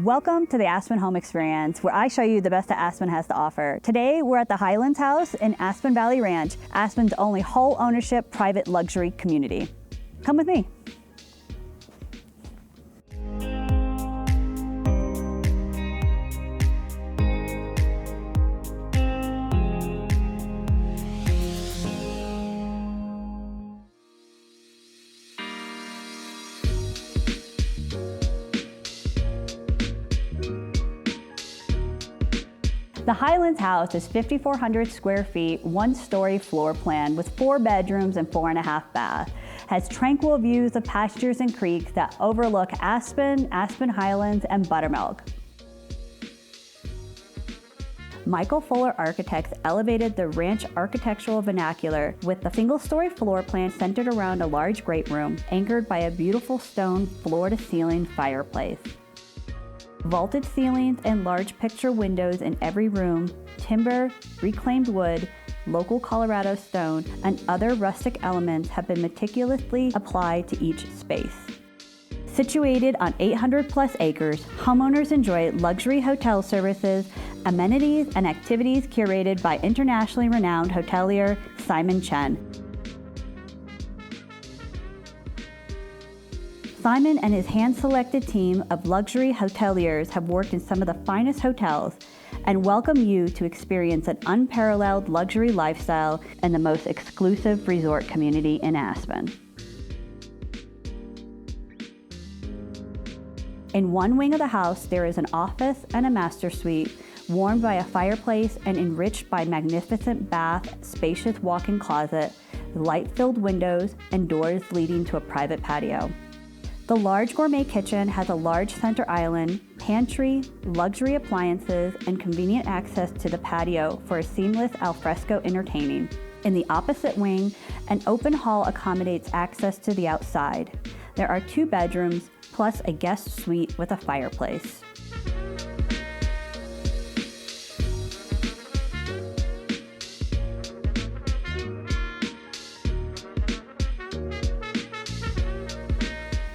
Welcome to the Aspen Home Experience, where I show you the best that Aspen has to offer. Today, we're at the Highlands House in Aspen Valley Ranch, Aspen's only whole ownership private luxury community. Come with me. The Highlands House is 5,400 square feet, one-story floor plan with 4 bedrooms and 4.5 baths. Has tranquil views of pastures and creeks that overlook Aspen, Aspen Highlands, and Buttermilk. Michael Fuller Architects elevated the ranch architectural vernacular with the single-story floor plan centered around a large great room, anchored by a beautiful stone floor-to-ceiling fireplace. Vaulted ceilings and large picture windows in every room, timber, reclaimed wood, local Colorado stone, and other rustic elements have been meticulously applied to each space. Situated on 800+ acres, homeowners enjoy luxury hotel services, amenities, and activities curated by internationally renowned hotelier Stone-Chen. Simon and his hand-selected team of luxury hoteliers have worked in some of the finest hotels and welcome you to experience an unparalleled luxury lifestyle in the most exclusive resort community in Aspen. In one wing of the house, there is an office and a master suite, warmed by a fireplace and enriched by magnificent bath, spacious walk-in closet, light-filled windows, and doors leading to a private patio. The large gourmet kitchen has a large center island, pantry, luxury appliances, and convenient access to the patio for a seamless alfresco entertaining. In the opposite wing, an open hall accommodates access to the outside. There are 2 bedrooms, plus a guest suite with a fireplace.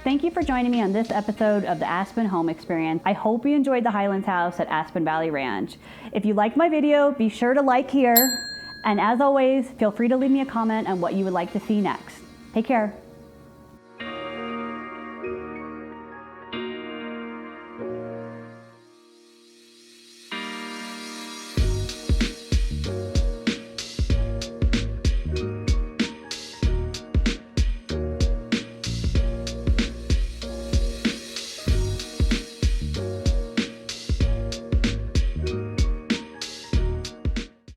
Thank you for joining me on this episode of the Aspen Home Experience. I hope you enjoyed the Highlands House at Aspen Valley Ranch. If you liked my video, be sure to like here. And as always, feel free to leave me a comment on what you would like to see next. Take care.